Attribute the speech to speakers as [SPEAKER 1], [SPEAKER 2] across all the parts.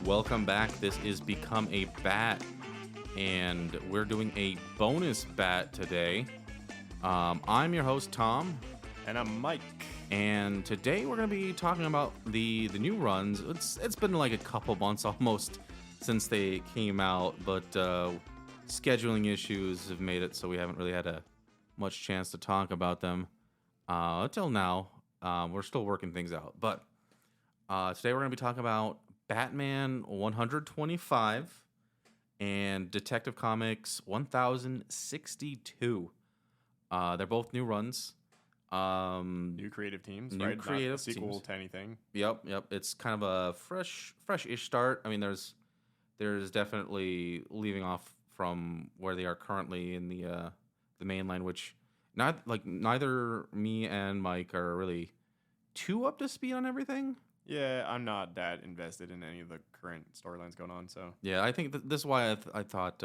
[SPEAKER 1] Welcome back. This is Become a Bat, and we're doing a bonus bat today. I'm your host, Tom.
[SPEAKER 2] And I'm Mike.
[SPEAKER 1] And today we're going to be talking about the new runs. It's been like a couple months almost since they came out, but scheduling issues have made it so we haven't really had much chance to talk about them until now. We're still working things out. But today we're going to be talking about Batman 125 and Detective Comics 1062. They're both new runs.
[SPEAKER 2] New creative teams,
[SPEAKER 1] new
[SPEAKER 2] right?
[SPEAKER 1] creative
[SPEAKER 2] Not a sequel
[SPEAKER 1] teams.
[SPEAKER 2] to anything.
[SPEAKER 1] Yep. It's kind of a fresh-ish start. I mean, there's definitely leaving off from where they are currently in the main line, which neither me and Mike are really too up to speed on everything.
[SPEAKER 2] Yeah, I'm not that invested in any of the current storylines going on, so.
[SPEAKER 1] Yeah, I think this is why I thought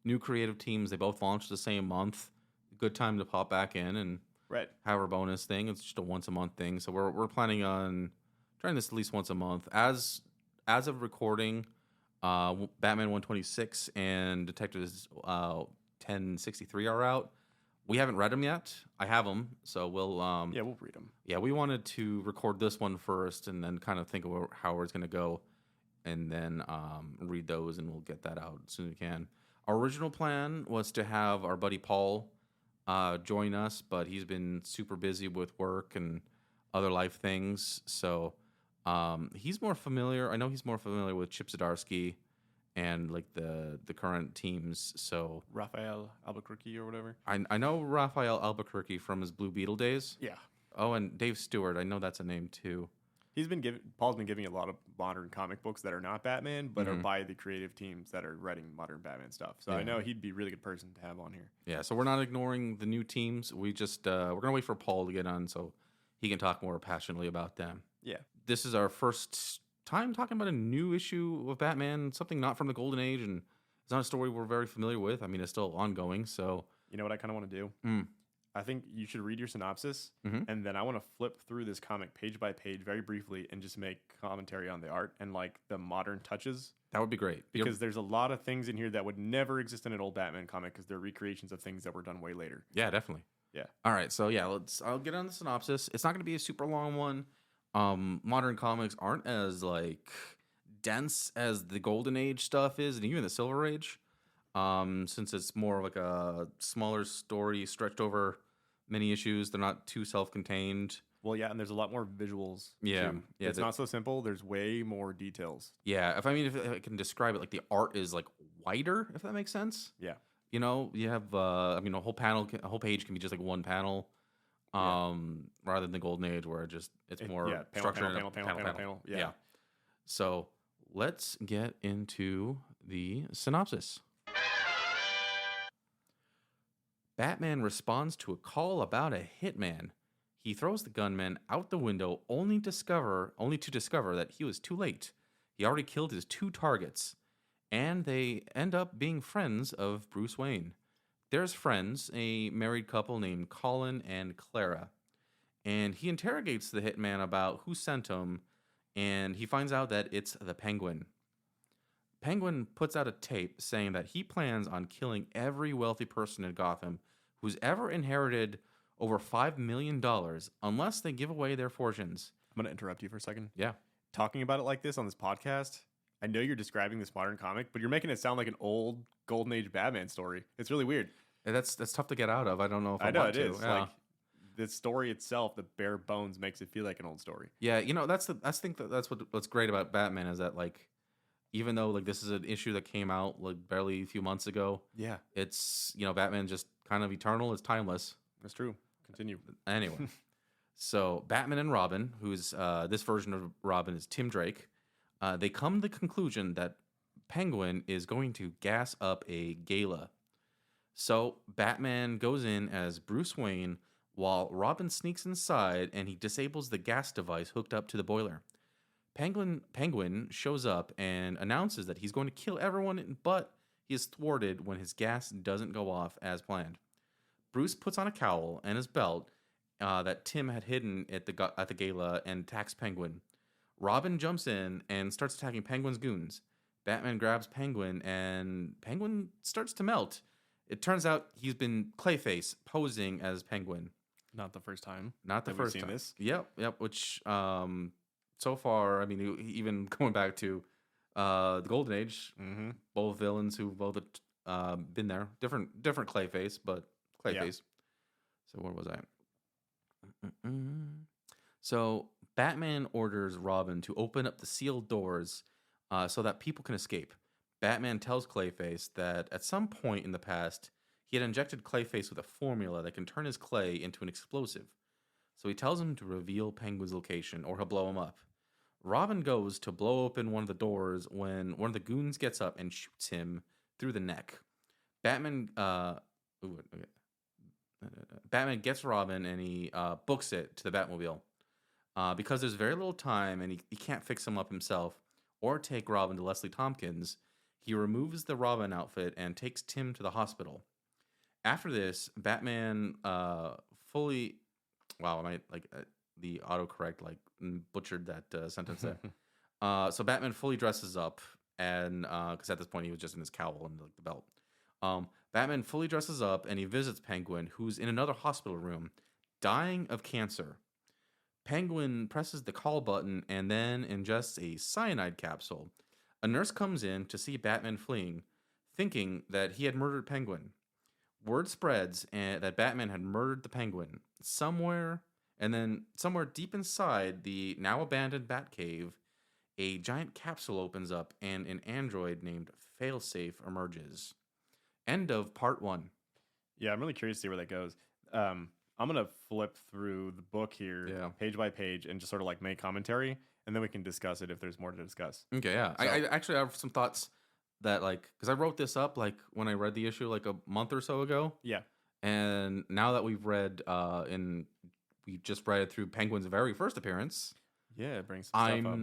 [SPEAKER 1] new creative teams, they both launched the same month. Good time to pop back in and
[SPEAKER 2] Right.
[SPEAKER 1] have our bonus thing. It's just a once a month thing. So we're planning on trying this at least once a month. As of recording, Batman 126 and Detectives 1063 are out. We haven't read them yet. I have them, so we'll
[SPEAKER 2] Yeah, we'll read them.
[SPEAKER 1] yeah, we wanted to record this one first and then kind of think of how it's going to go and then read those, and we'll get that out as soon as we can. Our original plan was to have our buddy Paul join us, but he's been super busy with work and other life things. So he's more familiar. I know he's more familiar with Chip Zdarsky and like the current teams. So
[SPEAKER 2] Raphael Albuquerque or whatever.
[SPEAKER 1] I know Raphael Albuquerque from his Blue Beetle days.
[SPEAKER 2] Yeah.
[SPEAKER 1] Oh, and Dave Stewart. I know that's a name too.
[SPEAKER 2] Paul's been giving a lot of modern comic books that are not Batman, but are
[SPEAKER 1] Mhm.
[SPEAKER 2] by the creative teams that are writing modern Batman stuff. So
[SPEAKER 1] Yeah.
[SPEAKER 2] I know he'd be a really good person to have on here.
[SPEAKER 1] Yeah, so we're not ignoring the new teams. We just we're gonna wait for Paul to get on so he can talk more passionately about them.
[SPEAKER 2] Yeah.
[SPEAKER 1] This is our first time talking about a new issue of Batman, something not from the Golden Age, and it's not a story we're very familiar with. I mean, it's still ongoing, so
[SPEAKER 2] You know what I kind of want to do?
[SPEAKER 1] Mm.
[SPEAKER 2] I think you should read your synopsis,
[SPEAKER 1] Mhm.
[SPEAKER 2] and then I want to flip through this comic page by page very briefly and just make commentary on the art and like the modern touches.
[SPEAKER 1] that would be great.
[SPEAKER 2] Because there's a lot of things in here that would never exist in an old Batman comic because they're recreations of things that were done way later.
[SPEAKER 1] Yeah, definitely.
[SPEAKER 2] Yeah.
[SPEAKER 1] All right, so yeah, I'll get on the synopsis. It's not going to be a super long one. Modern comics aren't as like dense as the Golden Age stuff is, and even the Silver Age. Since it's more like a smaller story stretched over many issues, they're not too self-contained.
[SPEAKER 2] Well, yeah, and there's a lot more visuals.
[SPEAKER 1] Yeah,
[SPEAKER 2] too.
[SPEAKER 1] yeah,
[SPEAKER 2] It's not so simple. There's way more details.
[SPEAKER 1] Yeah, if I can describe it, like the art is like wider, if that makes sense.
[SPEAKER 2] Yeah.
[SPEAKER 1] You know, you have a whole page can be just like one panel, rather than the Golden Age where it's more
[SPEAKER 2] panel,
[SPEAKER 1] structured.
[SPEAKER 2] panel. Yeah.
[SPEAKER 1] So let's get into the synopsis. Batman responds to a call about a hitman. He throws the gunman out the window only to discover that he was too late. He already killed his two targets, and they end up being friends of Bruce Wayne. There's friends, a married couple named Colin and Clara, and he interrogates the hitman about who sent him, and he finds out that it's the Penguin. Penguin puts out a tape saying that he plans on killing every wealthy person in Gotham who's ever inherited over $5 million unless they give away their fortunes.
[SPEAKER 2] I'm going to interrupt you for a second.
[SPEAKER 1] Yeah.
[SPEAKER 2] Talking about it like this on this podcast, I know you're describing this modern comic, but you're making it sound like an old Golden Age Batman story. It's really weird.
[SPEAKER 1] That's tough to get out of. I don't know if I
[SPEAKER 2] know
[SPEAKER 1] want
[SPEAKER 2] it
[SPEAKER 1] to.
[SPEAKER 2] is.
[SPEAKER 1] Yeah.
[SPEAKER 2] Like the story itself, the bare bones makes it feel like an old story.
[SPEAKER 1] Yeah, that's what's great about Batman is that like even though like this is an issue that came out like barely a few months ago,
[SPEAKER 2] Yeah,
[SPEAKER 1] it's Batman just kind of eternal. It's timeless.
[SPEAKER 2] that's true. Continue.
[SPEAKER 1] Anyway, so Batman and Robin, who's this version of Robin is Tim Drake, they come to the conclusion that Penguin is going to gas up a gala. So Batman goes in as Bruce Wayne while Robin sneaks inside and he disables the gas device hooked up to the boiler. Penguin shows up and announces that he's going to kill everyone, but he is thwarted when his gas doesn't go off as planned. Bruce puts on a cowl and his belt that Tim had hidden at the gala and attacks Penguin. Robin jumps in and starts attacking Penguin's goons. Batman grabs Penguin, and Penguin starts to melt. It turns out he's been Clayface posing as Penguin.
[SPEAKER 2] Not the first time.
[SPEAKER 1] Not the
[SPEAKER 2] that we've
[SPEAKER 1] first
[SPEAKER 2] seen
[SPEAKER 1] time.
[SPEAKER 2] This.
[SPEAKER 1] Yep. Which so far, I mean, even going back to the Golden Age, both villains who both been there, different Clayface, but Clayface.
[SPEAKER 2] Yeah.
[SPEAKER 1] So where was I? So Batman orders Robin to open up the sealed doors so that people can escape. Batman tells Clayface that at some point in the past, he had injected Clayface with a formula that can turn his clay into an explosive. So he tells him to reveal Penguin's location or he'll blow him up. Robin goes to blow open one of the doors when one of the goons gets up and shoots him through the neck. Batman gets Robin and he books it to the Batmobile. Because there's very little time and he can't fix him up himself or take Robin to Leslie Thompkins, he removes the Robin outfit and takes Tim to the hospital. After this, Batman fully... Wow, the autocorrect butchered that sentence there. So Batman fully dresses up, and because at this point he was just in his cowl and the belt. Batman fully dresses up and he visits Penguin, who's in another hospital room, dying of cancer. Penguin presses the call button and then ingests a cyanide capsule. A nurse comes in to see Batman fleeing, thinking that he had murdered Penguin. Word spreads that Batman had murdered the Penguin somewhere deep inside the now abandoned Batcave. A giant capsule opens up and an android named Failsafe emerges. End of part 1.
[SPEAKER 2] Yeah, I'm really curious to see where that goes. I'm gonna flip through the book here, page by page, and just sort of make commentary, and then we can discuss it if there's more to discuss.
[SPEAKER 1] Okay, yeah. So, I actually have some thoughts that because I wrote this up when I read the issue a month or so ago.
[SPEAKER 2] Yeah.
[SPEAKER 1] And now that we've read we just read it through Penguin's very first appearance.
[SPEAKER 2] Yeah, it brings some stuff up.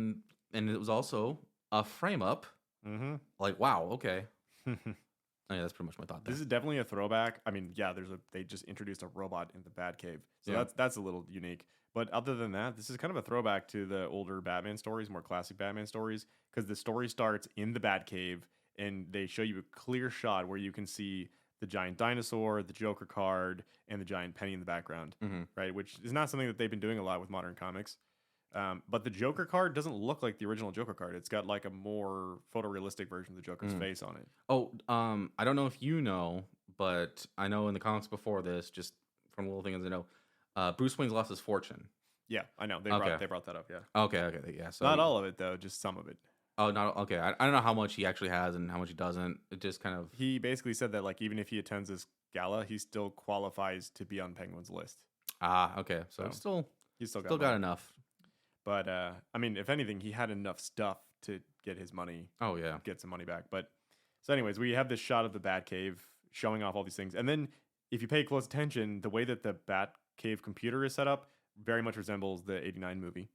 [SPEAKER 1] And it was also a frame up.
[SPEAKER 2] Mm-hmm.
[SPEAKER 1] Wow, okay. Yeah, that's pretty much my thought there.
[SPEAKER 2] This is definitely a throwback. I mean, yeah, they just introduced a robot in the Batcave. So that's a little unique. But other than that, this is kind of a throwback to the older Batman stories, more classic Batman stories, because the story starts in the Batcave and they show you a clear shot where you can see the giant dinosaur, the Joker card, and the giant penny in the background, right? Which is not something that they've been doing a lot with modern comics. But the Joker card doesn't look like the original Joker card. It's got a more photorealistic version of the Joker's face on it.
[SPEAKER 1] Oh, I don't know if you know, but I know in the comics before this, just from little things I know, Bruce Wayne's lost his fortune.
[SPEAKER 2] Yeah, I know. They brought that up, yeah.
[SPEAKER 1] Okay, yeah. So
[SPEAKER 2] not all of it, though, just some of it.
[SPEAKER 1] Oh, not okay. I don't know how much he actually has and how much he doesn't. It just kind of...
[SPEAKER 2] He basically said that, even if he attends this gala, he still qualifies to be on Penguin's list.
[SPEAKER 1] Ah, okay. So he's still got enough.
[SPEAKER 2] But, I mean, if anything, he had enough stuff to get his money.
[SPEAKER 1] Oh, yeah.
[SPEAKER 2] Get some money back. But, so anyways, we have this shot of the Batcave showing off all these things. And then, if you pay close attention, the way that the Batcave computer is set up very much resembles the 89 movie.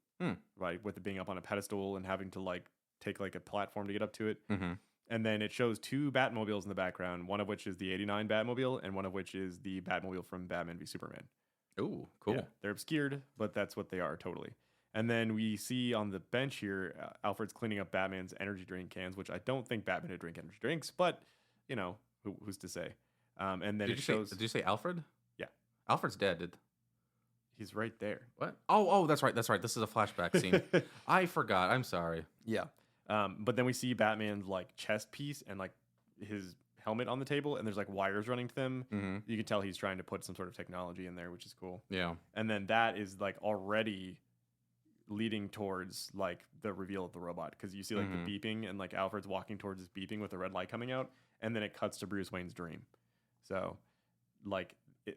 [SPEAKER 2] Right? With it being up on a pedestal and having to, take a platform to get up to it. And then it shows 2 Batmobiles in the background, one of which is the 89 Batmobile and one of which is the Batmobile from Batman v Superman.
[SPEAKER 1] Oh, cool.
[SPEAKER 2] Yeah, they're obscured, but that's what they are totally. And then we see on the bench here, Alfred's cleaning up Batman's energy drink cans, which I don't think Batman would drink energy drinks, but, who's to say? And then
[SPEAKER 1] Did you say Alfred?
[SPEAKER 2] Yeah.
[SPEAKER 1] Alfred's dead.
[SPEAKER 2] He's right there.
[SPEAKER 1] What? Oh, that's right. This is a flashback scene. I forgot. I'm sorry.
[SPEAKER 2] Yeah. But then we see Batman's chest piece and his helmet on the table, and there's wires running to them. You can tell he's trying to put some sort of technology in there, which is cool.
[SPEAKER 1] Yeah.
[SPEAKER 2] And then that is already leading towards the reveal of the robot, because you see the beeping and Alfred's walking towards this beeping with the red light coming out, and then it cuts to Bruce Wayne's dream. So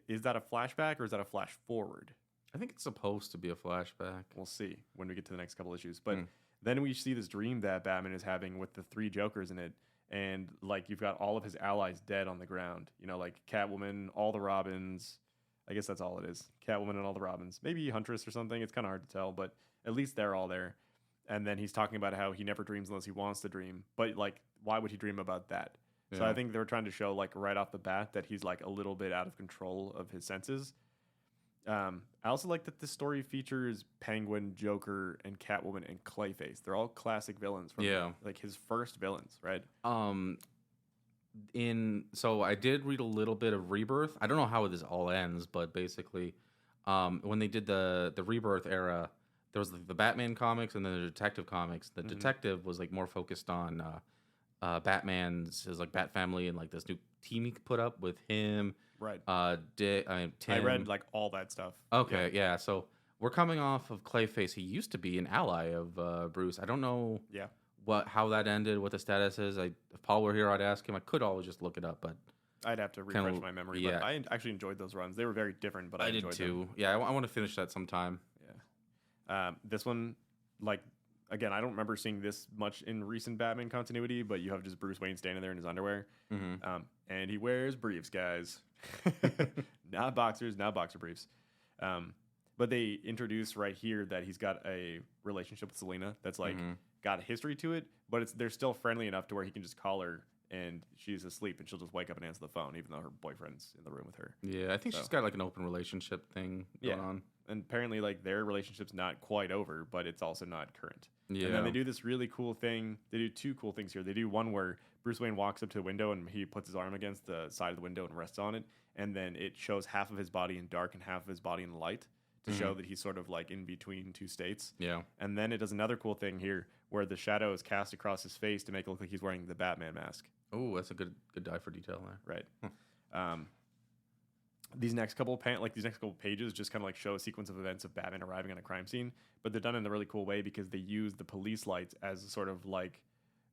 [SPEAKER 2] is that a flashback or is that a flash forward?
[SPEAKER 1] I think it's supposed to be a flashback.
[SPEAKER 2] We'll see when we get to the next couple issues. But then we see this dream that Batman is having with the 3 Jokers in it. And you've got all of his allies dead on the ground. Catwoman, all the Robins. I guess that's all it is. Catwoman and all the Robins. Maybe Huntress or something. It's kind of hard to tell, but at least they're all there. And then he's talking about how he never dreams unless he wants to dream. But why would he dream about that? Yeah. So I think they're trying to show right off the bat that he's a little bit out of control of his senses. I also like that this story features Penguin, Joker, and Catwoman and Clayface. They're all classic villains from like his first villains, right?
[SPEAKER 1] So I did read a little bit of Rebirth. I don't know how this all ends, but basically, when they did the Rebirth era, there was the Batman comics and then the Detective comics. The Detective was like more focused on his like Bat Family and like this new team he could put up with him.
[SPEAKER 2] Right.
[SPEAKER 1] Tim.
[SPEAKER 2] I read like all that stuff.
[SPEAKER 1] Okay, yeah. So we're coming off of Clayface. He used to be an ally of Bruce. I don't know.
[SPEAKER 2] Yeah.
[SPEAKER 1] How that ended, what the status is. If Paul were here, I'd ask him. I could always just look it up, but
[SPEAKER 2] I'd have to refresh my memory.
[SPEAKER 1] Yeah.
[SPEAKER 2] But I actually enjoyed those runs. They were very different, but I enjoyed
[SPEAKER 1] did too.
[SPEAKER 2] them.
[SPEAKER 1] Yeah, I want to finish that sometime.
[SPEAKER 2] Yeah. This one, like, again, I don't remember seeing this much in recent Batman continuity, but you have just Bruce Wayne standing there in his underwear, and he wears briefs, guys, not boxers, not boxer briefs. But they introduce right here that he's got a relationship with Selena that's like got a history to it, but they're still friendly enough to where he can just call her and she's asleep and she'll just wake up and answer the phone, even though her boyfriend's in the room with her.
[SPEAKER 1] Yeah, I think she's got like an open relationship thing going on.
[SPEAKER 2] And apparently, like, their relationship's not quite over, but it's also not current.
[SPEAKER 1] Yeah.
[SPEAKER 2] And then they do this really cool thing. They do two cool things here. They do one where Bruce Wayne walks up to a window and he puts his arm against the side of the window and rests on it. And then it shows half of his body in dark and half of his body in light to show that he's sort of like in between two states. Yeah. And then it does another cool thing here where the shadow is cast across his face to make it look like he's wearing the Batman mask.
[SPEAKER 1] Oh, that's a good eye for detail there.
[SPEAKER 2] Right. These next couple pages just kind of like show a sequence of events of Batman arriving on a crime scene, but they're done in a really cool way because they use the police lights as a sort of like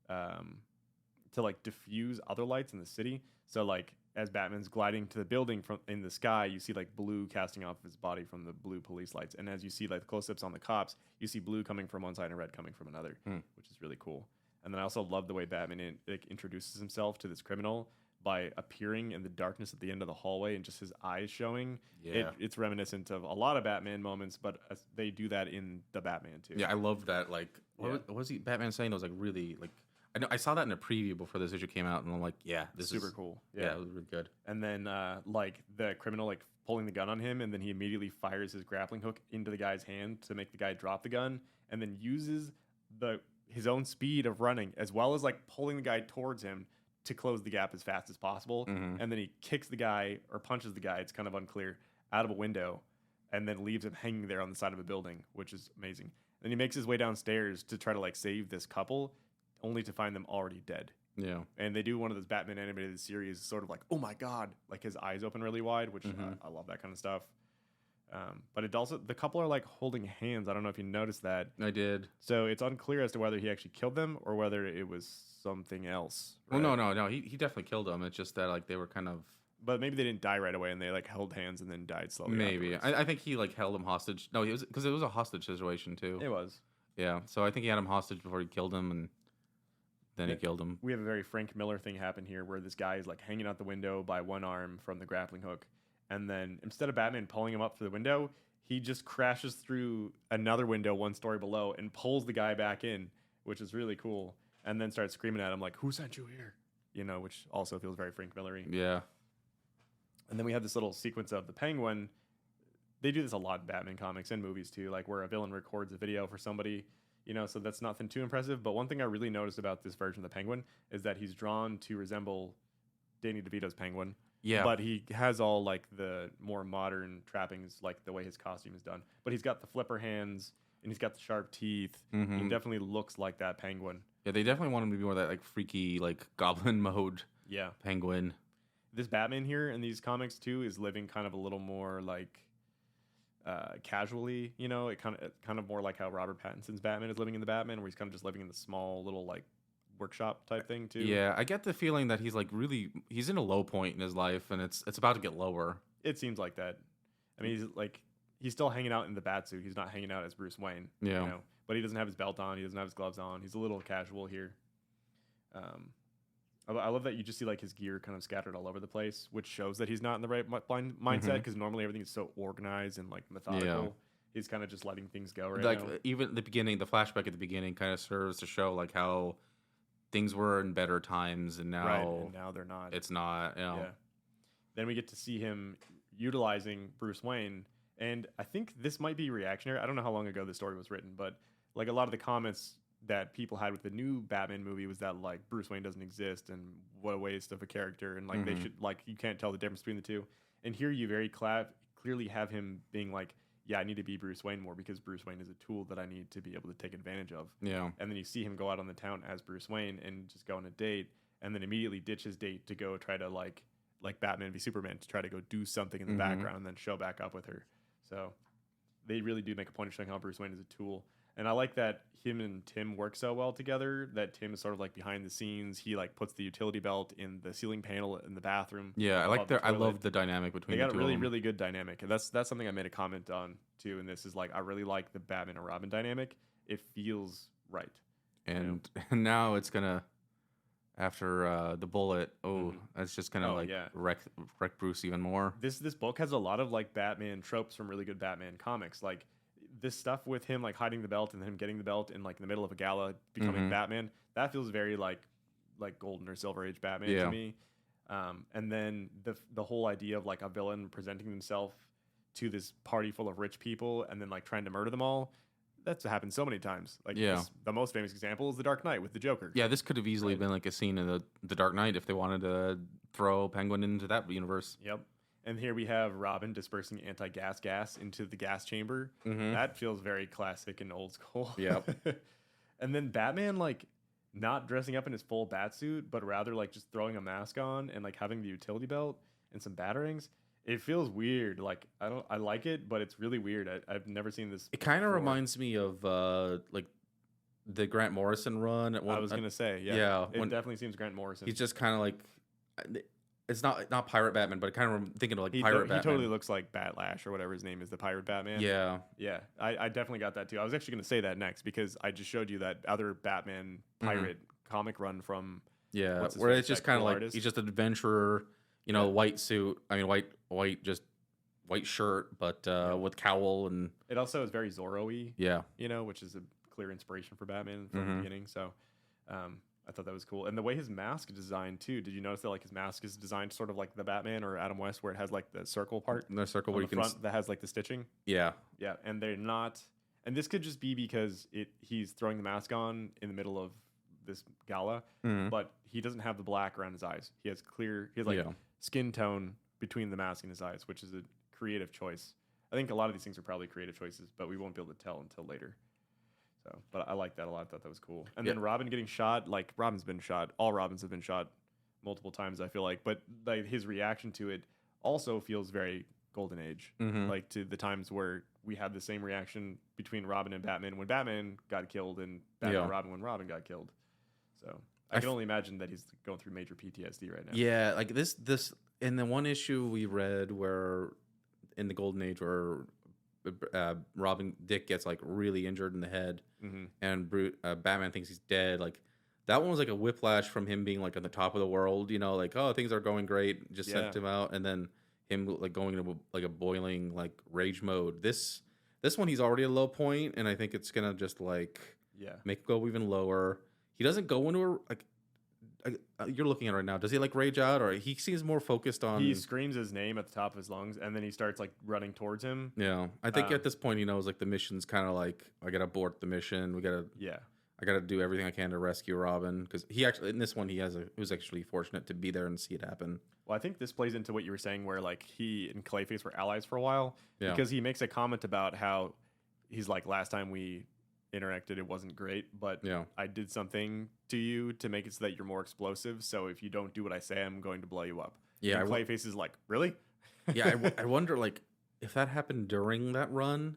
[SPEAKER 2] to like diffuse other lights in the city. So like as Batman's gliding to the building from in the sky, you see like blue casting off his body from the blue police lights, and as you see like the close-ups on the cops, you see blue coming from one side and red coming from another, which is really cool. And then I also love the way Batman introduces himself to this criminal by appearing in the darkness at the end of the hallway and just his eyes showing. Yeah. It's reminiscent of a lot of Batman moments, but they do that in the Batman too.
[SPEAKER 1] Yeah, I love that. Like, what was Batman saying? That was like really like. I saw that in a preview before this issue came out, and I'm like, yeah, this is
[SPEAKER 2] super cool.
[SPEAKER 1] Yeah, it was really good.
[SPEAKER 2] And then like the criminal like pulling the gun on him, and then he immediately fires his grappling hook into the guy's hand to make the guy drop the gun, and then uses his own speed of running as well as like pulling the guy towards him to close the gap as fast as possible. And then he kicks the guy or punches the guy, it's kind of unclear, out of a window, and then leaves him hanging there on the side of a building, which is amazing. Then he makes his way downstairs to try to like save this couple, only to find them already dead. Yeah. And they do one of those Batman animated series sort of like, oh my God, like his eyes open really wide, which I love that kind of stuff. But it also, the couple are like holding hands. I don't know if you noticed that.
[SPEAKER 1] I did.
[SPEAKER 2] So it's unclear as to whether he actually killed them or whether it was something else.
[SPEAKER 1] Right? Well, no. He definitely killed them. It's just that like they were kind of.
[SPEAKER 2] But maybe they didn't die right away and they like held hands and then died slowly.
[SPEAKER 1] Maybe. I think he like held him hostage. No, it was a hostage situation too.
[SPEAKER 2] It was.
[SPEAKER 1] Yeah. So I think he had him hostage before he killed him, and then he killed him.
[SPEAKER 2] We have a very Frank Miller thing happen here where this guy is like hanging out the window by one arm from the grappling hook. And then instead of Batman pulling him up through the window, he just crashes through another window one story below and pulls the guy back in, which is really cool. And then starts screaming at him like, "Who sent you here?" You know, which also feels very Frank Miller-y. Yeah. And then we have this little sequence of the Penguin. They do this a lot in Batman comics and movies too, like where a villain records a video for somebody. You know, so that's nothing too impressive. But one thing I really noticed about this version of the Penguin is that he's drawn to resemble Danny DeVito's Penguin. Yeah. But he has all like the more modern trappings, like the way his costume is done. But he's got the flipper hands and he's got the sharp teeth. He definitely looks like that Penguin.
[SPEAKER 1] Yeah, they definitely want him to be more that like freaky, like goblin mode. Yeah. Penguin.
[SPEAKER 2] This Batman here in these comics too is living kind of a little more like casually, you know, it kind of more like how Robert Pattinson's Batman is living in the Batman, where he's kind of just living in the small little like workshop type thing too.
[SPEAKER 1] Yeah, I get the feeling that he's like he's in a low point in his life, and it's about to get lower.
[SPEAKER 2] It seems like that. I mean, he's still hanging out in the Batsuit. He's not hanging out as Bruce Wayne. Yeah. You know? But he doesn't have his belt on. He doesn't have his gloves on. He's a little casual here. I love that you just see like his gear kind of scattered all over the place, which shows that he's not in the right mindset, because normally everything is so organized and like methodical. Yeah. He's kind of just letting things go right now.
[SPEAKER 1] Even the beginning, the flashback at the beginning kind of serves to show like how things were in better times, and now
[SPEAKER 2] they're not.
[SPEAKER 1] It's not. You know. Yeah.
[SPEAKER 2] Then we get to see him utilizing Bruce Wayne And I think this might be reactionary. I don't know how long ago the story was written, but like a lot of the comments that people had with the new Batman movie was that like Bruce Wayne doesn't exist and what a waste of a character, and like they should like you can't tell the difference between the two. And here you very clearly have him being like, yeah, I need to be Bruce Wayne more because Bruce Wayne is a tool that I need to be able to take advantage of.
[SPEAKER 1] Yeah.
[SPEAKER 2] And then you see him go out on the town as Bruce Wayne and just go on a date, and then immediately ditch his date to go try to like Batman v Superman to try to go do something in the background and then show back up with her. So they really do make a point of showing how Bruce Wayne is a tool. And I like that him and Tim work so well together, that Tim is sort of like behind the scenes. He like puts the utility belt in the ceiling panel in the bathroom.
[SPEAKER 1] Yeah, I love the dynamic between
[SPEAKER 2] the two.
[SPEAKER 1] They got
[SPEAKER 2] a really, really good dynamic. And that's something I made a comment on too. And this is like, I really like the Batman and Robin dynamic. It feels right.
[SPEAKER 1] And now it's gonna, after the bullet, it's just gonna wreck Bruce even more.
[SPEAKER 2] This book has a lot of like Batman tropes from really good Batman comics. Like this stuff with him like hiding the belt and him getting the belt in like in the middle of a gala becoming Batman, that feels very like golden or silver age Batman to me. And then the whole idea of like a villain presenting himself to this party full of rich people and then like trying to murder them all, that's happened so many times. Like the most famous example is The Dark Knight with the Joker.
[SPEAKER 1] Yeah, this could have easily been like a scene in the Dark Knight if they wanted to throw Penguin into that universe.
[SPEAKER 2] Yep. And here we have Robin dispersing anti-gas gas into the gas chamber. That feels very classic and old school.
[SPEAKER 1] Yep.
[SPEAKER 2] And then Batman, like, not dressing up in his full bat suit, but rather, like, just throwing a mask on and, like, having the utility belt and some batarangs. It feels weird. Like, I like it, but it's really weird. I've never seen this.
[SPEAKER 1] It kind of reminds me of, like, the Grant Morrison run.
[SPEAKER 2] I was going to say, yeah. It definitely seems Grant Morrison.
[SPEAKER 1] He's just kind of like... It's not Pirate Batman, but kind of thinking of like Pirate Batman.
[SPEAKER 2] He totally looks like Batlash or whatever his name is, the Pirate Batman.
[SPEAKER 1] Yeah.
[SPEAKER 2] Yeah. I definitely got that too. I was actually going to say that next because I just showed you that other Batman pirate comic run from...
[SPEAKER 1] Yeah, where it's just kind of like, he's just an adventurer, white suit. I mean, white shirt, but with cowl and...
[SPEAKER 2] It also is very Zorro-y.
[SPEAKER 1] Yeah.
[SPEAKER 2] Which is a clear inspiration for Batman from the beginning. So... I thought that was cool. And the way his mask is designed, too. Did you notice that, like, his mask is designed sort of like the Batman or Adam West, where it has, like, the circle part?
[SPEAKER 1] The circle where you can...
[SPEAKER 2] front that has, like, the stitching?
[SPEAKER 1] Yeah.
[SPEAKER 2] Yeah, and they're not... And this could just be because he's throwing the mask on in the middle of this gala, but he doesn't have the black around his eyes. He has skin tone between the mask and his eyes, which is a creative choice. I think a lot of these things are probably creative choices, but we won't be able to tell until later. So, but I like that a lot. I thought that was cool. And then Robin getting shot, like Robin's been shot. All Robins have been shot multiple times, I feel like. But like his reaction to it also feels very Golden Age. Like to the times where we had the same reaction between Robin and Batman when Batman got killed and Batman and Robin when Robin got killed. So I can only imagine that he's going through major PTSD right now.
[SPEAKER 1] Yeah, like this in the one issue we read where in the Golden Age where Dick gets like really injured in the head, and Batman thinks he's dead. Like that one was like a whiplash from him being like on the top of the world, like things are going great, just sent him out, and then him like going into like a boiling like rage mode. This one he's already at a low point, and I think it's gonna just like make him go even lower. He doesn't go into you're looking at it right now. Does he like rage out, or he seems more focused on?
[SPEAKER 2] He screams his name at the top of his lungs, and then he starts like running towards him.
[SPEAKER 1] Yeah, I think at this point he knows like the mission's kind of like I gotta abort the mission. I gotta do everything I can to rescue Robin, because he actually in this one he was actually fortunate to be there and see it happen.
[SPEAKER 2] Well, I think this plays into what you were saying, where like he and Clayface were allies for a while, because he makes a comment about how he's like, last time we interacted it wasn't great, but I did something to you to make it so that you're more explosive, so if you don't do what I say, I'm going to blow you up. And Clayface is like, really?
[SPEAKER 1] I wonder like if that happened during that run,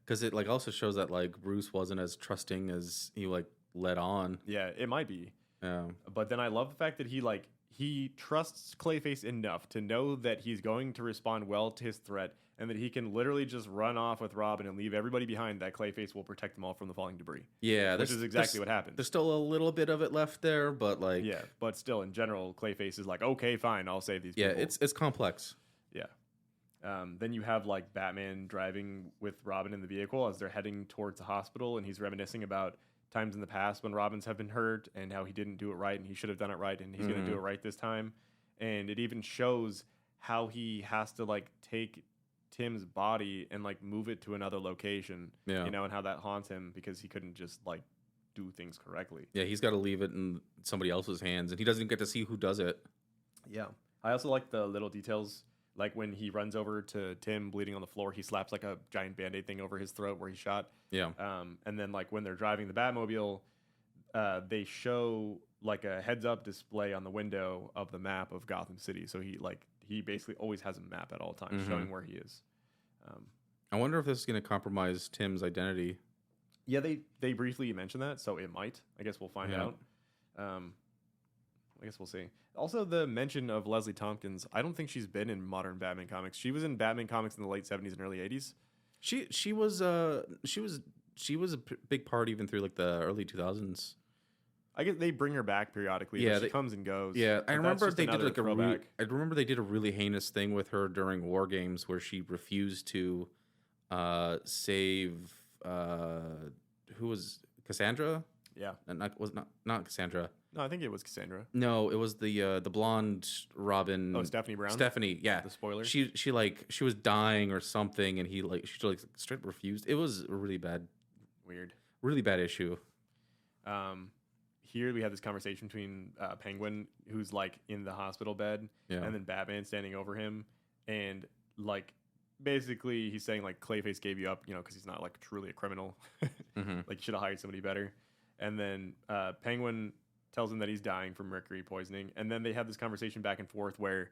[SPEAKER 1] because it like also shows that like Bruce wasn't as trusting as he like let on.
[SPEAKER 2] It might be, but then I love the fact that he trusts Clayface enough to know that he's going to respond well to his threat, and that he can literally just run off with Robin and leave everybody behind, that Clayface will protect them all from the falling debris.
[SPEAKER 1] Yeah,
[SPEAKER 2] which is exactly what happened.
[SPEAKER 1] There's still a little bit of it left there, but like...
[SPEAKER 2] Yeah, but still, in general, Clayface is like, okay, fine, I'll save these people.
[SPEAKER 1] Yeah, it's complex.
[SPEAKER 2] Yeah. Then you have like Batman driving with Robin in the vehicle as they're heading towards the hospital, and he's reminiscing about times in the past when Robins have been hurt and how he didn't do it right, and he should have done it right, and he's going to do it right this time. And it even shows how he has to like take Tim's body and like move it to another location.
[SPEAKER 1] Yeah.
[SPEAKER 2] You know, and how that haunts him because he couldn't just like do things correctly.
[SPEAKER 1] Yeah, he's got to leave it in somebody else's hands, and he doesn't get to see who does it.
[SPEAKER 2] Yeah. I also like the little details. Like when he runs over to Tim bleeding on the floor, he slaps like a giant Band-Aid thing over his throat where he shot.
[SPEAKER 1] Yeah.
[SPEAKER 2] And then like when they're driving the Batmobile, they show like a heads-up display on the window of the map of Gotham City. So he basically always has a map at all times showing where he is.
[SPEAKER 1] I wonder if this is going to compromise Tim's identity.
[SPEAKER 2] Yeah, they briefly mention that, so it might. I guess we'll find out. I guess we'll see. Also, the mention of Leslie Thompkins, I don't think she's been in modern Batman comics. She was in Batman comics in the late 70s and early 80s.
[SPEAKER 1] She was a big part even through like the early 2000s.
[SPEAKER 2] I guess they bring her back periodically.
[SPEAKER 1] Yeah,
[SPEAKER 2] she comes and goes.
[SPEAKER 1] Yeah, I remember they did like
[SPEAKER 2] I
[SPEAKER 1] remember they did a really heinous thing with her during War Games where she refused to save who was Cassandra?
[SPEAKER 2] Yeah,
[SPEAKER 1] not Cassandra.
[SPEAKER 2] No, I think it was Cassandra.
[SPEAKER 1] No, it was the blonde Robin.
[SPEAKER 2] Oh, Stephanie Brown.
[SPEAKER 1] Stephanie, yeah.
[SPEAKER 2] The spoiler.
[SPEAKER 1] She was dying or something, and she straight refused. It was a really bad issue.
[SPEAKER 2] Here we have this conversation between Penguin, who's like in the hospital bed, and then Batman standing over him, and like basically he's saying like Clayface gave you up, you know, because he's not like truly a criminal. Like you should have hired somebody better. And then Penguin tells him that he's dying from mercury poisoning, and then they have this conversation back and forth where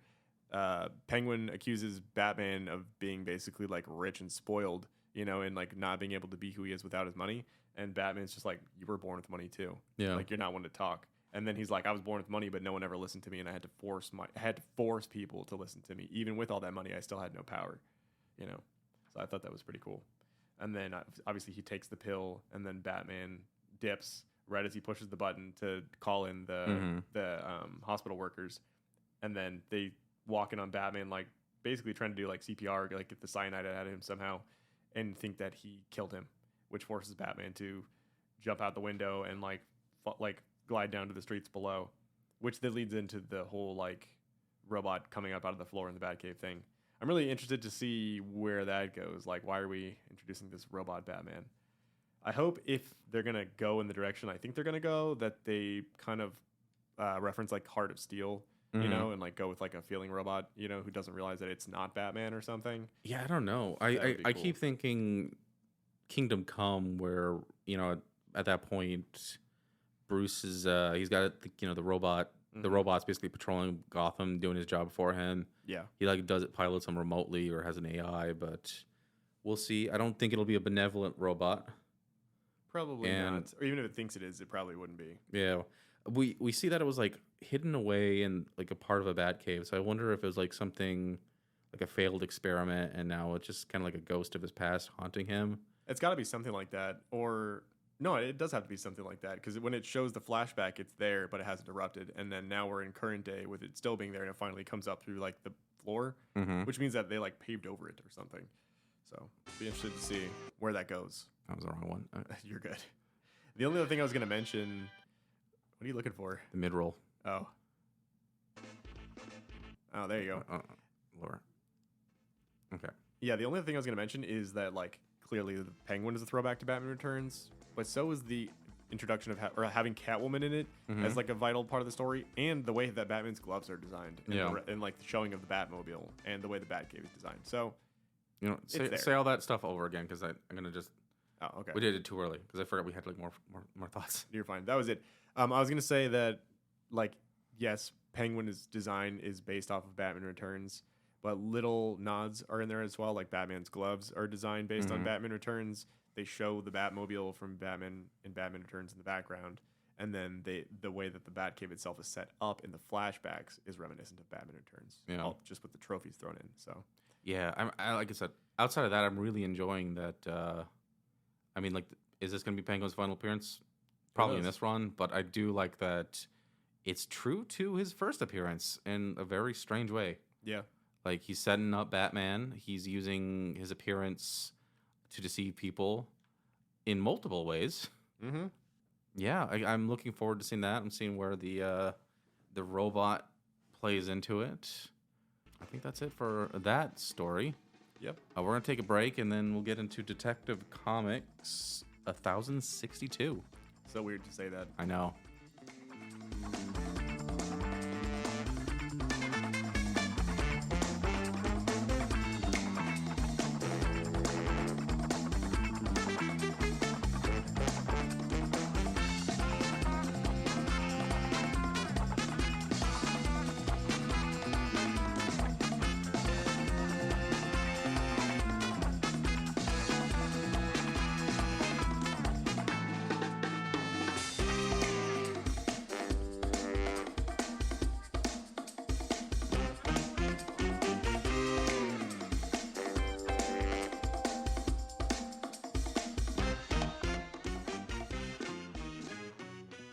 [SPEAKER 2] Penguin accuses Batman of being basically like rich and spoiled, you know, and like not being able to be who he is without his money. And Batman's just like, you were born with money too.
[SPEAKER 1] Yeah.
[SPEAKER 2] Like you're not one to talk. And then he's like, I was born with money, but no one ever listened to me, and I had to force people to listen to me. Even with all that money, I still had no power, you know. So I thought that was pretty cool. And then obviously he takes the pill, and then Batman dips right as he pushes the button to call in the hospital workers, and then they walk in on Batman, like basically trying to do like CPR, like get the cyanide out of him somehow, and think that he killed him, which forces Batman to jump out the window and like glide down to the streets below, which then leads into the whole like robot coming up out of the floor in the Batcave thing. I'm really interested to see where that goes. Like, why are we introducing this robot Batman? I hope if they're going to go in the direction I think they're going to go, that they kind of reference like Heart of Steel, you know, and like go with like a feeling robot, you know, who doesn't realize that it's not Batman or something.
[SPEAKER 1] Yeah, I don't know. I keep thinking Kingdom Come, where, you know, at that point, Bruce is, he's got, you know, the robot. The robot's basically patrolling Gotham, doing his job for him.
[SPEAKER 2] Yeah.
[SPEAKER 1] He like pilots him remotely or has an AI, but we'll see. I don't think it'll be a benevolent robot.
[SPEAKER 2] Probably not. Or even if it thinks it is, it probably wouldn't be.
[SPEAKER 1] Yeah. We see that it was like hidden away in like a part of a Batcave. So I wonder if it was like something like a failed experiment, and now it's just kind of like a ghost of his past haunting him.
[SPEAKER 2] It's got to be something like that. Or no, it does have to be something like that, because when it shows the flashback, it's there, but it hasn't erupted. And then now we're in current day with it still being there, and it finally comes up through like the floor, which means that they like paved over it or something. So be interested to see where that goes.
[SPEAKER 1] That was the wrong one.
[SPEAKER 2] You're good. The only other thing I was going to mention, what are you looking for?
[SPEAKER 1] The mid-roll.
[SPEAKER 2] Oh, there you go.
[SPEAKER 1] Lower. Okay.
[SPEAKER 2] Yeah, the only other thing I was going to mention is that like clearly the Penguin is a throwback to Batman Returns, but so is the introduction of having Catwoman in it as like a vital part of the story, and the way that Batman's gloves are designed, and like the showing of the Batmobile and the way the Batcave is designed. So,
[SPEAKER 1] you know, say all that stuff over again, because I'm gonna just.
[SPEAKER 2] Oh, okay.
[SPEAKER 1] We did it too early because I forgot we had like more thoughts.
[SPEAKER 2] You're fine. That was it. I was gonna say that, like, yes, Penguin's design is based off of Batman Returns, but little nods are in there as well. Like Batman's gloves are designed based on Batman Returns. They show the Batmobile from Batman in Batman Returns in the background, and then the way that the Batcave itself is set up in the flashbacks is reminiscent of Batman Returns. Yeah, just with the trophies thrown in. So
[SPEAKER 1] yeah, I like I said, outside of that, I'm really enjoying that. I mean, like, is this going to be Penguin's final appearance? Probably in this run, but I do like that it's true to his first appearance in a very strange way.
[SPEAKER 2] Yeah.
[SPEAKER 1] Like, he's setting up Batman. He's using his appearance to deceive people in multiple ways. Mm-hmm. Yeah, I'm looking forward to seeing that. I'm seeing where the robot plays into it. I think that's it for that story.
[SPEAKER 2] Yep.
[SPEAKER 1] We're going to take a break, and then we'll get into Detective Comics 1062.
[SPEAKER 2] So weird to say that.
[SPEAKER 1] I know.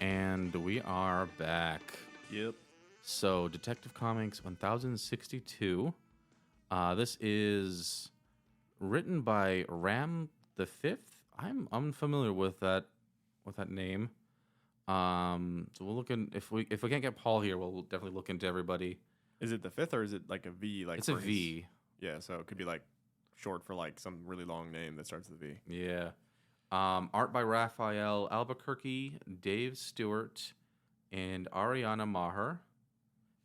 [SPEAKER 1] And we are back.
[SPEAKER 2] Yep.
[SPEAKER 1] So, Detective Comics 1062. This is written by Ram the Fifth. I'm unfamiliar with that name. So we'll look in if we can't get Paul here, we'll definitely look into everybody.
[SPEAKER 2] Is it the fifth or is it like a V? Like
[SPEAKER 1] It's a V.
[SPEAKER 2] Yeah, so it could be like short for like some really long name that starts with a V.
[SPEAKER 1] Yeah. Art by Raphael Albuquerque, Dave Stewart, and Ariana Maher.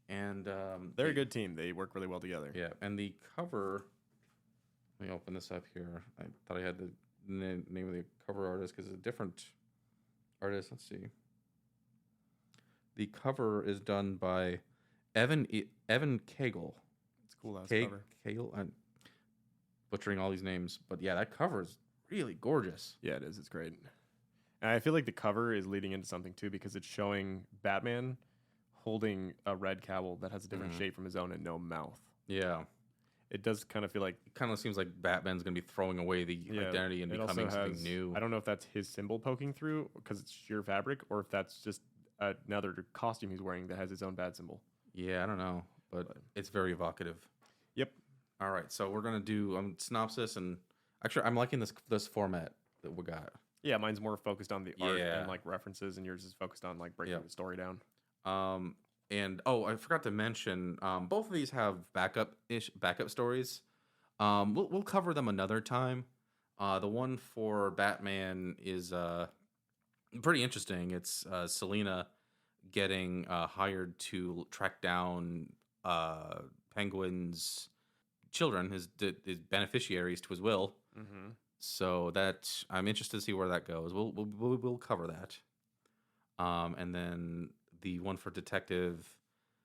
[SPEAKER 1] And
[SPEAKER 2] they're a good team. They work really well together.
[SPEAKER 1] Yeah, and the cover. Let me open this up here. I thought I had the name of the cover artist because it's a different artist. Let's see. The cover is done by Evan Cagle.
[SPEAKER 2] It's a cool ass cover.
[SPEAKER 1] Cagle. I'm butchering all these names, but yeah, that cover is really gorgeous.
[SPEAKER 2] Yeah, it is. It's great. And I feel like the cover is leading into something too because it's showing Batman holding a red cowl that has a different shape from his own and no mouth.
[SPEAKER 1] Yeah.
[SPEAKER 2] It does kind of feel like...
[SPEAKER 1] It kind of seems like Batman's going to be throwing away the identity and becoming something new.
[SPEAKER 2] I don't know if that's his symbol poking through because it's sheer fabric or if that's just another costume he's wearing that has his own bad symbol.
[SPEAKER 1] Yeah, I don't know, but it's very evocative.
[SPEAKER 2] Yep.
[SPEAKER 1] All right, so we're going to do synopsis, and actually I'm liking this format that we got.
[SPEAKER 2] Yeah, mine's more focused on the art and like references, and yours is focused on like breaking the story down.
[SPEAKER 1] And I forgot to mention, both of these have backup stories. We'll cover them another time. The one for Batman is pretty interesting. It's Selina getting hired to track down Penguin's children, his beneficiaries to his will.
[SPEAKER 2] Mm-hmm.
[SPEAKER 1] So that I'm interested to see where that goes. We'll cover that. And then the one for Detective,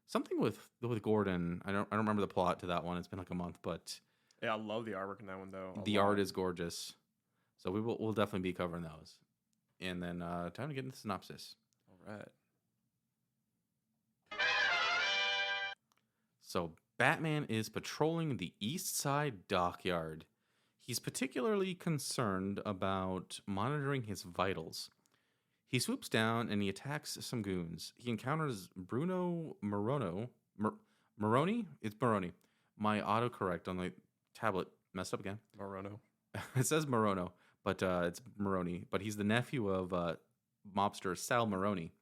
[SPEAKER 1] something with Gordon. I don't remember the plot to that one. It's been like a month, but
[SPEAKER 2] yeah, I love the artwork in that one though.
[SPEAKER 1] The art is gorgeous. So we'll definitely be covering those. And then time to get into the synopsis.
[SPEAKER 2] All right.
[SPEAKER 1] So Batman is patrolling the East Side dockyard. He's particularly concerned about monitoring his vitals. He swoops down and he attacks some goons. He encounters Bruno Moroni. Moroni? It's Moroni. My autocorrect on the tablet messed up again.
[SPEAKER 2] Morono.
[SPEAKER 1] It says Morono, but it's Moroni. But he's the nephew of mobster Sal Moroni.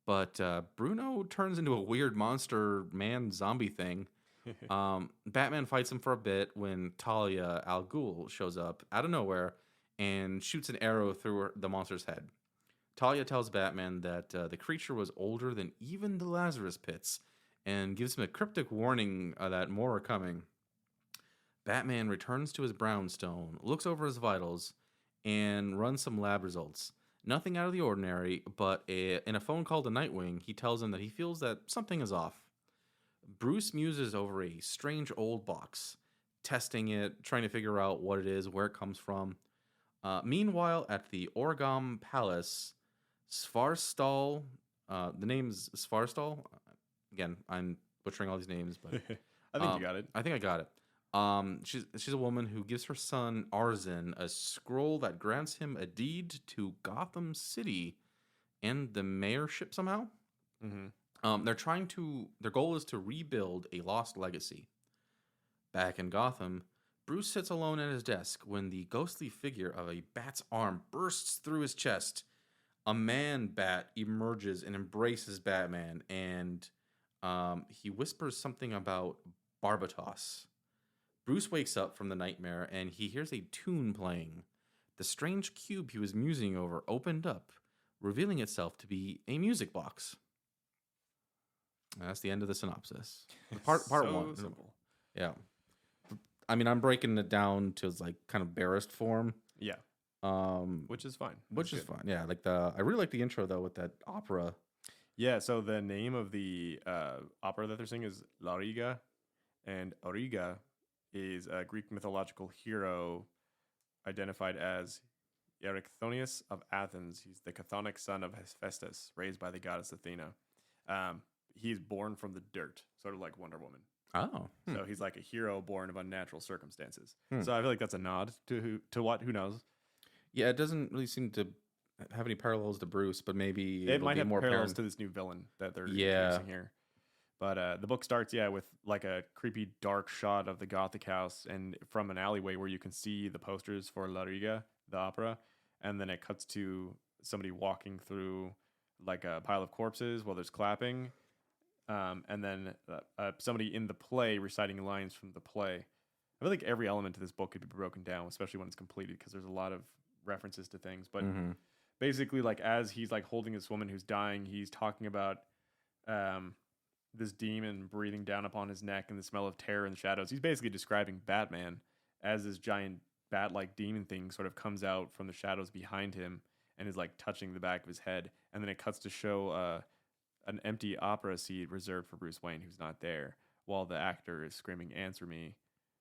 [SPEAKER 1] But Bruno turns into a weird monster man zombie thing. Batman fights him for a bit when Talia al Ghul shows up out of nowhere and shoots an arrow through the monster's head. Talia tells Batman that the creature was older than even the Lazarus Pits and gives him a cryptic warning that more are coming. Batman returns to his brownstone, looks over his vitals, and runs some lab results. Nothing out of the ordinary, but in a phone call to Nightwing, he tells him that he feels that something is off. Bruce muses over a strange old box, testing it, trying to figure out what it is, where it comes from. Meanwhile, at the Orgam Palace, Svarstal, the name's Svarstal. Again, I'm butchering all these names, but
[SPEAKER 2] I think you got it.
[SPEAKER 1] I think I got it. She's a woman who gives her son Arzin a scroll that grants him a deed to Gotham City and the mayorship somehow.
[SPEAKER 2] Mm-hmm.
[SPEAKER 1] Their goal is to rebuild a lost legacy. Back in Gotham, Bruce sits alone at his desk when the ghostly figure of a bat's arm bursts through his chest. A man bat emerges and embraces Batman, and he whispers something about Barbatos. Bruce wakes up from the nightmare and he hears a tune playing. The strange cube he was musing over opened up, revealing itself to be a music box. And that's the end of the synopsis. Part
[SPEAKER 2] So
[SPEAKER 1] one.
[SPEAKER 2] simple.
[SPEAKER 1] Yeah. I mean, I'm breaking it down to like kind of barest form.
[SPEAKER 2] Yeah. Which is fine.
[SPEAKER 1] Which is fine. Yeah. Like I really like the intro though with that opera.
[SPEAKER 2] Yeah. So the name of the opera that they're singing is Lauriga, and Auriga is a Greek mythological hero identified as Erichthonius of Athens. He's the chthonic son of Hephaestus, raised by the goddess Athena. He's born from the dirt, sort of like Wonder Woman.
[SPEAKER 1] Oh.
[SPEAKER 2] So he's like a hero born of unnatural circumstances. So I feel like that's a nod to what? Who knows?
[SPEAKER 1] Yeah, it doesn't really seem to have any parallels to Bruce, but maybe
[SPEAKER 2] It might
[SPEAKER 1] be
[SPEAKER 2] have
[SPEAKER 1] more
[SPEAKER 2] parallels to this new villain that they're introducing here. But the book starts, with like a creepy dark shot of the Gothic house and from an alleyway where you can see the posters for La Riga, the opera. And then it cuts to somebody walking through like a pile of corpses while there's clapping. And then somebody in the play reciting lines from the play. I feel like every element of this book could be broken down, especially when it's completed, because there's a lot of references to things. But basically, like as he's like holding this woman who's dying, he's talking about this demon breathing down upon his neck and the smell of terror in the shadows. He's basically describing Batman as this giant bat-like demon thing sort of comes out from the shadows behind him and is like touching the back of his head. And then it cuts to show an empty opera seat reserved for Bruce Wayne, who's not there, while the actor is screaming, "Answer me,"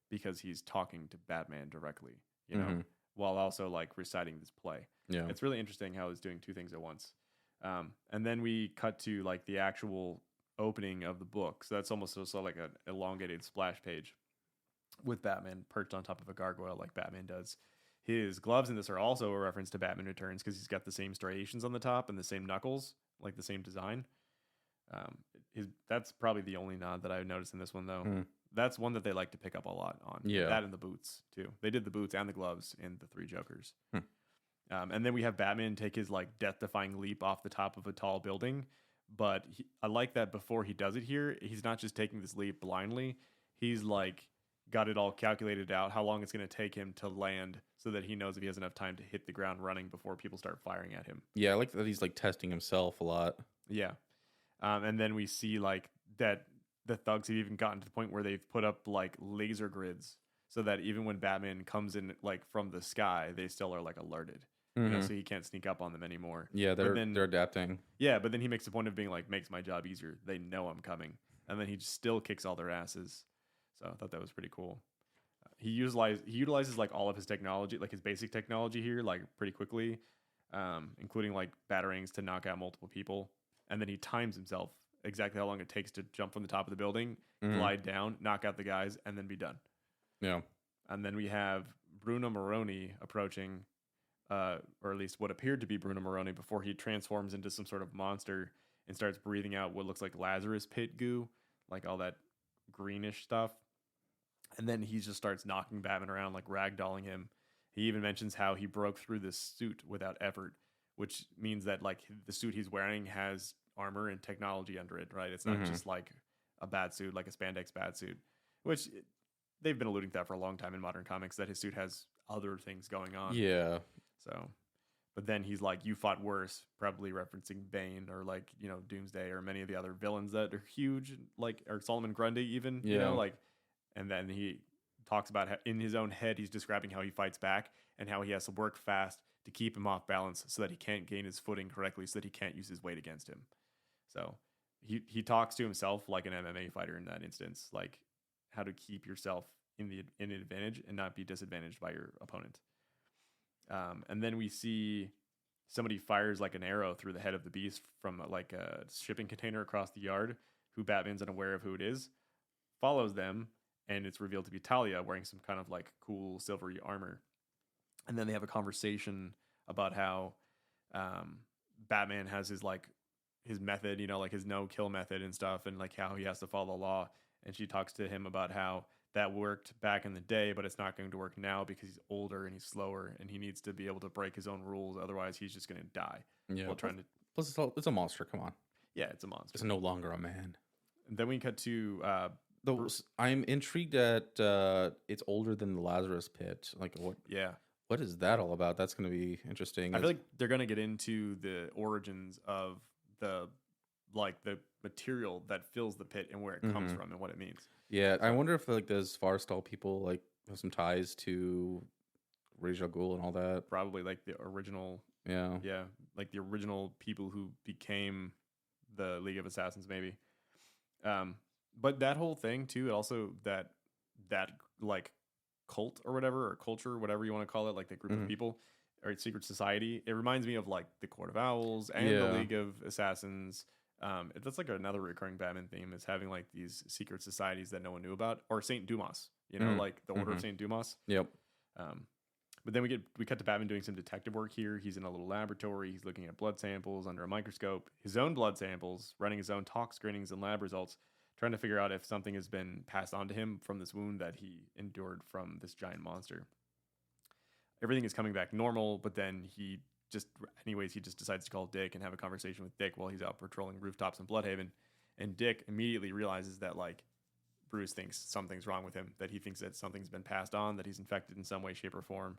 [SPEAKER 2] because he's talking to Batman directly, you know, while also like reciting this play.
[SPEAKER 1] Yeah.
[SPEAKER 2] It's really interesting how he's doing two things at once. And then we cut to like the actual opening of the book. So that's almost also like an elongated splash page with Batman perched on top of a gargoyle like Batman does. His gloves in this are also a reference to Batman Returns because he's got the same striations on the top and the same knuckles, like the same design. That's probably the only nod that I noticed in this one, though. That's one that they like to pick up a lot on.
[SPEAKER 1] Yeah.
[SPEAKER 2] That and the boots, too. They did the boots and the gloves in the Three Jokers. And then we have Batman take his like death-defying leap off the top of a tall building. But I like that before he does it here, he's not just taking this leap blindly. He's like got it all calculated out, how long it's going to take him to land so that he knows if he has enough time to hit the ground running before people start firing at him.
[SPEAKER 1] Yeah, I like that he's like testing himself a lot.
[SPEAKER 2] Yeah. And then we see like that the thugs have even gotten to the point where they've put up like laser grids so that even when Batman comes in like from the sky, they still are like alerted. You know, so he can't sneak up on them anymore.
[SPEAKER 1] Yeah, they're adapting.
[SPEAKER 2] Yeah, but then he makes the point of being like, makes my job easier. They know I'm coming. And then he just still kicks all their asses. So I thought that was pretty cool. He utilizes like all of his technology, like his basic technology here, like pretty quickly, including like batarangs to knock out multiple people. And then he times himself exactly how long it takes to jump from the top of the building, glide down, knock out the guys, and then be done.
[SPEAKER 1] Yeah.
[SPEAKER 2] And then we have Bruno Maroni approaching, or at least what appeared to be Bruno Maroni before he transforms into some sort of monster and starts breathing out what looks like Lazarus pit goo, like all that greenish stuff. And then he just starts knocking Batman around, like ragdolling him. He even mentions how he broke through this suit without effort, which means that like the suit he's wearing has armor and technology under it, right? It's not just like a bat suit, like a spandex bat suit, which they've been alluding to that for a long time in modern comics, that his suit has other things going on.
[SPEAKER 1] Yeah.
[SPEAKER 2] So, but then he's like, "You fought worse," probably referencing Bane or like, you know, Doomsday or many of the other villains that are huge, like, or Solomon Grundy even, you know, like, and then he talks about how in his own head, he's describing how he fights back and how he has to work fast to keep him off balance so that he can't gain his footing correctly, so that he can't use his weight against him. So he talks to himself like an MMA fighter in that instance, like how to keep yourself in an advantage and not be disadvantaged by your opponent. And then we see somebody fires like an arrow through the head of the beast from like a shipping container across the yard, who Batman's unaware of who it is, follows them, and it's revealed to be Talia wearing some kind of like cool silvery armor. And then they have a conversation about how Batman has his method, you know, like his no-kill method and stuff, and like how he has to follow the law. And she talks to him about how that worked back in the day, but it's not going to work now because he's older and he's slower and he needs to be able to break his own rules. Otherwise, he's just going to die.
[SPEAKER 1] Yeah.
[SPEAKER 2] While trying to...
[SPEAKER 1] Plus, it's a monster. Come on.
[SPEAKER 2] Yeah, it's a monster.
[SPEAKER 1] It's no longer a man.
[SPEAKER 2] And then we cut to
[SPEAKER 1] I'm intrigued at it's older than the Lazarus Pit. Like
[SPEAKER 2] Yeah.
[SPEAKER 1] what is that all about? That's going to be interesting.
[SPEAKER 2] I feel like they're going to get into the origins of the the material that fills the pit and where it comes from and what it means.
[SPEAKER 1] Yeah, I wonder if like those Farstal people like have some ties to Ra's al Ghul and all that.
[SPEAKER 2] Probably like the original,
[SPEAKER 1] Yeah.
[SPEAKER 2] like the original people who became the League of Assassins, maybe. But that whole thing too, also that like cult or whatever, or culture, whatever you want to call it, like the group of people or secret society. It reminds me of like the Court of Owls and the League of Assassins. That's like another recurring Batman theme, is having like these secret societies that no one knew about, or Saint Dumas, like the Order of Saint Dumas.
[SPEAKER 1] Yep.
[SPEAKER 2] But then we cut to Batman doing some detective work here. He's in a little laboratory. He's looking at blood samples under a microscope, his own blood samples, running his own tox screenings and lab results, trying to figure out if something has been passed on to him from this wound that he endured from this giant monster. Everything is coming back normal, but then he just decides to call Dick and have a conversation with Dick while he's out patrolling rooftops in Bloodhaven. And Dick immediately realizes that like Bruce thinks something's wrong with him, that he thinks that something's been passed on, that he's infected in some way, shape, or form,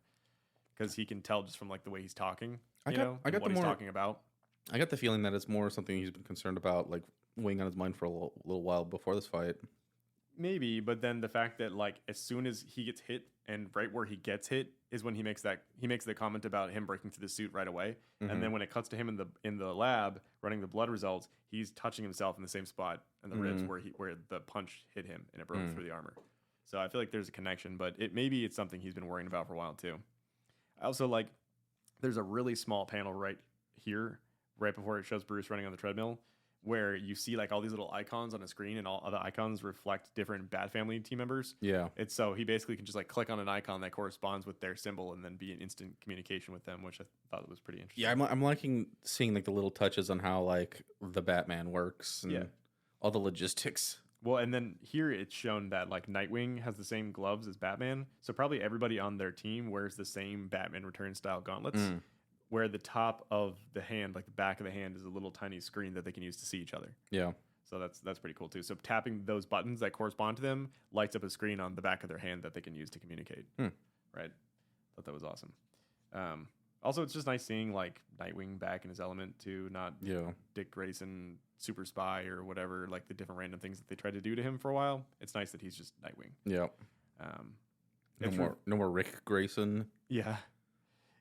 [SPEAKER 2] because he can tell just from like the way he's talking, I got what he's talking about.
[SPEAKER 1] I got the feeling that it's more something he's been concerned about, like weighing on his mind for a little while before this fight.
[SPEAKER 2] Maybe, but then the fact that like as soon as he gets hit, and right where he gets hit is when he makes the comment about him breaking through the suit right away. And then when it cuts to him in the lab running the blood results, he's touching himself in the same spot in the ribs where the punch hit him and it broke through the armor. So I feel like there's a connection, but maybe it's something he's been worrying about for a while too. I also like there's a really small panel right here, right before it shows Bruce running on the treadmill, where you see like all these little icons on a screen, and all the icons reflect different Bat Family team members.
[SPEAKER 1] Yeah.
[SPEAKER 2] It's so he basically can just like click on an icon that corresponds with their symbol and then be in instant communication with them, which I thought was pretty interesting.
[SPEAKER 1] Yeah, I'm liking seeing like the little touches on how like the Batman works and all the logistics.
[SPEAKER 2] Well, and then here it's shown that like Nightwing has the same gloves as Batman, so probably everybody on their team wears the same Batman Returns style gauntlets. Where the top of the hand, like the back of the hand, is a little tiny screen that they can use to see each other. Yeah. So that's pretty cool too. So tapping those buttons that correspond to them lights up a screen on the back of their hand that they can use to communicate. Right. Thought that was awesome. Also, it's just nice seeing like Nightwing back in his element too, not Dick Grayson, super spy or whatever, like the different random things that they tried to do to him for a while. It's nice that he's just Nightwing. Yeah.
[SPEAKER 1] No more Rick Grayson.
[SPEAKER 2] Yeah.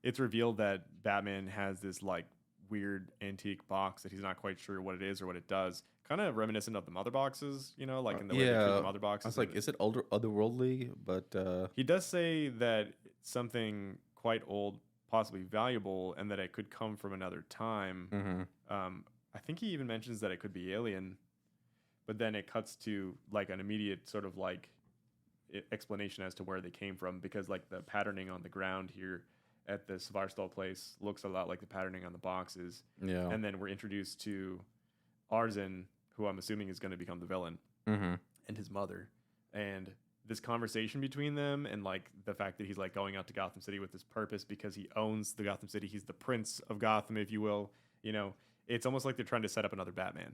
[SPEAKER 2] It's revealed that Batman has this like weird antique box that he's not quite sure what it is or what it does. Kind of reminiscent of the Mother boxes, like in the way they treat the Mother boxes.
[SPEAKER 1] I was like, is it otherworldly? But
[SPEAKER 2] he does say that it's something quite old, possibly valuable, and that it could come from another time. I think he even mentions that it could be alien, but then it cuts to like an immediate sort of like explanation as to where they came from, because like the patterning on the ground here at the Svarstall place looks a lot like the patterning on the boxes. Yeah. And then we're introduced to Arzin, who I'm assuming is going to become the villain, and his mother. And this conversation between them, and like the fact that he's like going out to Gotham City with this purpose because he owns the Gotham City. He's the prince of Gotham, if you will. It's almost like they're trying to set up another Batman,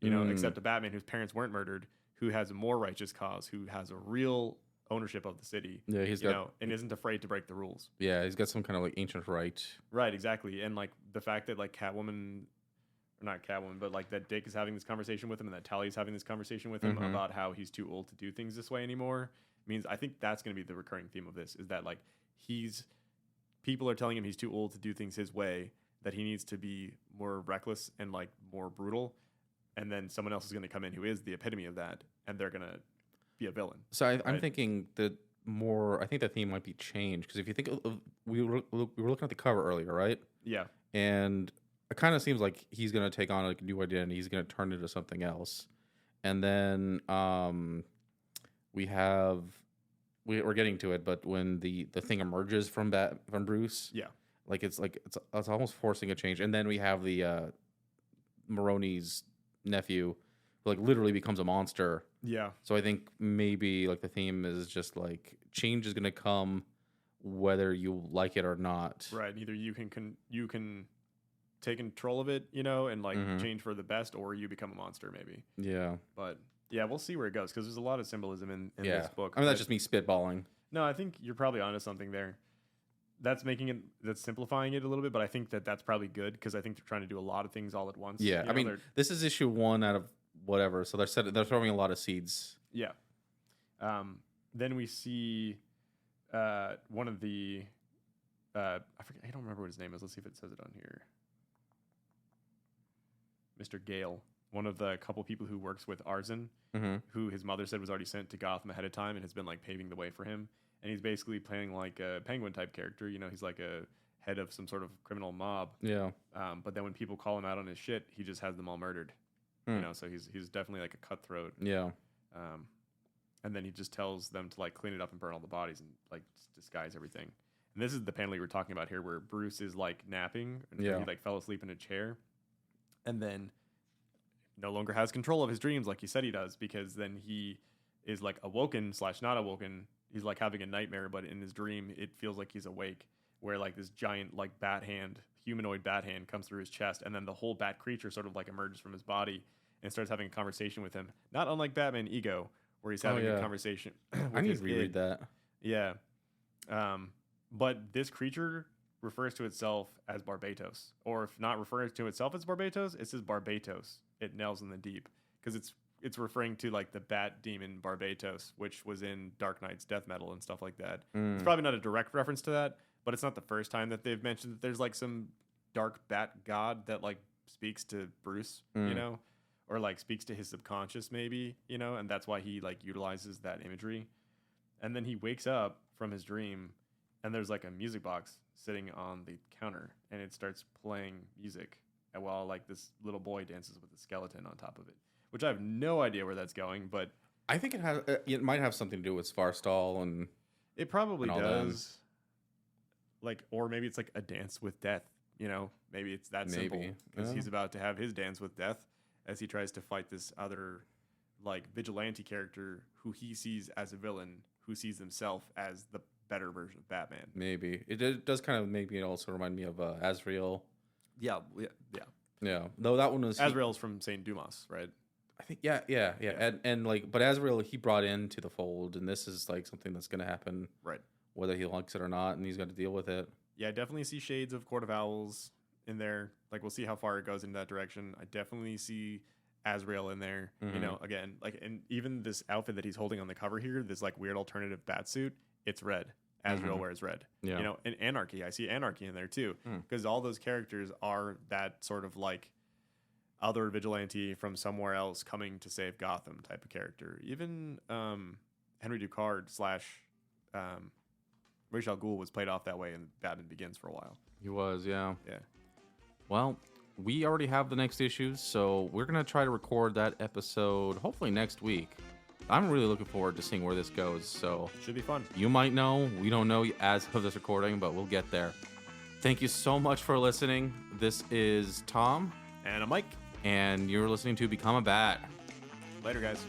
[SPEAKER 2] except a Batman whose parents weren't murdered, who has a more righteous cause, who has a real ownership of the city. Yeah, he's got, and isn't afraid to break the rules.
[SPEAKER 1] Yeah, he's got some kind of like ancient right.
[SPEAKER 2] Right, exactly. And like the fact that like not Catwoman, but like that Dick is having this conversation with him, and that Tally's having this conversation with him about how he's too old to do things this way anymore, means I think that's going to be the recurring theme of this, is that like people are telling him he's too old to do things his way, that he needs to be more reckless and like more brutal, and then someone else is going to come in who is the epitome of that, and they're going to be a villain.
[SPEAKER 1] So I'm thinking that I think the theme might be changed, because if you think we were looking at the cover earlier, right? Yeah. And it kind of seems like he's going to take on like a new identity. He's going to turn into something else. And then we're getting to it, but when the thing emerges from Bruce, it's almost forcing a change. And then we have the Maroni's nephew, who like literally becomes a monster. Yeah. So I think maybe like the theme is just like change is going to come whether you like it or not.
[SPEAKER 2] Right. Either you can take control of it, and like change for the best, or you become a monster maybe. Yeah. But Yeah, we'll see where it goes because there's a lot of symbolism in
[SPEAKER 1] Yeah.
[SPEAKER 2] this book.
[SPEAKER 1] I mean, that's just me spitballing.
[SPEAKER 2] No, I think you're probably onto something there. That's simplifying it a little bit, but I think that's probably good because I think they're trying to do a lot of things all at once.
[SPEAKER 1] Yeah, I mean, this is issue 1 out of whatever, so they're throwing a lot of seeds.
[SPEAKER 2] Yeah. Then we see one of the I forget. I don't remember what his name is. Let's see if it says it on here. Mr. Gale, one of the couple people who works with Arzen, who his mother said was already sent to Gotham ahead of time and has been like paving the way for him. And he's basically playing like a Penguin type character. You know, he's like a head of some sort of criminal mob.
[SPEAKER 1] Yeah.
[SPEAKER 2] But then when people call him out on his shit, he just has them all murdered. You know, so he's definitely like a cutthroat.
[SPEAKER 1] Yeah.
[SPEAKER 2] And then he just tells them to like clean it up and burn all the bodies and like disguise everything. And this is the panel you were talking about here, where Bruce is like napping. And he like fell asleep in a chair, and then no longer has control of his dreams like he said he does, because then he is like awoken / not awoken. He's like having a nightmare, but in his dream, it feels like he's awake, where like this giant like humanoid bat hand comes through his chest, and then the whole bat creature sort of like emerges from his body and starts having a conversation with him. Not unlike Batman Ego, where he's having a conversation.
[SPEAKER 1] I need to reread that.
[SPEAKER 2] Yeah. But this creature refers to itself as Barbatos. Or if not referring to itself as Barbatos, it says Barbatos. It nails in the deep. Because it's referring to like the bat demon Barbatos, which was in Dark Knight's death metal and stuff like that. It's probably not a direct reference to that, but it's not the first time that they've mentioned that there's like some dark bat god that like speaks to Bruce, you know? Or like speaks to his subconscious maybe, you know? And that's why he like utilizes that imagery. And then he wakes up from his dream, and there's like a music box sitting on the counter, and it starts playing music while like this little boy dances with a skeleton on top of it, which I have no idea where that's going, but
[SPEAKER 1] I think it might have something to do with Svarstall, and
[SPEAKER 2] it probably does. Like, or maybe it's like a dance with death, you know? Maybe it's that simple, because he's about to have his dance with death as he tries to fight this other like vigilante character who he sees as a villain, who sees himself as the better version of Batman.
[SPEAKER 1] Maybe it does kind of maybe also remind me of Azrael.
[SPEAKER 2] Yeah.
[SPEAKER 1] Though that one was
[SPEAKER 2] Azrael's from Saint Dumas, right?
[SPEAKER 1] I think yeah. And like, but Azrael he brought into the fold, and this is like something that's going to happen,
[SPEAKER 2] right?
[SPEAKER 1] Whether he likes it or not, and he's got to deal with it.
[SPEAKER 2] Yeah, I definitely see shades of Court of Owls in there. Like, we'll see how far it goes in that direction. I definitely see Azrael in there. You know, again, like, and even this outfit that he's holding on the cover here, this like weird alternative bat suit, it's red. Azrael wears red. Yeah. You know, and Anarchy, I see Anarchy in there too, because all those characters are that sort of like other vigilante from somewhere else coming to save Gotham type of character. Even Henry Ducard / Ra's al Ghul was played off that way in Batman Begins for a while.
[SPEAKER 1] He was, yeah.
[SPEAKER 2] Yeah.
[SPEAKER 1] Well, we already have the next issues, so we're going to try to record that episode hopefully next week. I'm really looking forward to seeing where this goes, so...
[SPEAKER 2] Should be fun.
[SPEAKER 1] You might know, we don't know as of this recording, but we'll get there. Thank you so much for listening. This is Tom.
[SPEAKER 2] And I'm Mike.
[SPEAKER 1] And you're listening to Become a Bat.
[SPEAKER 2] Later, guys.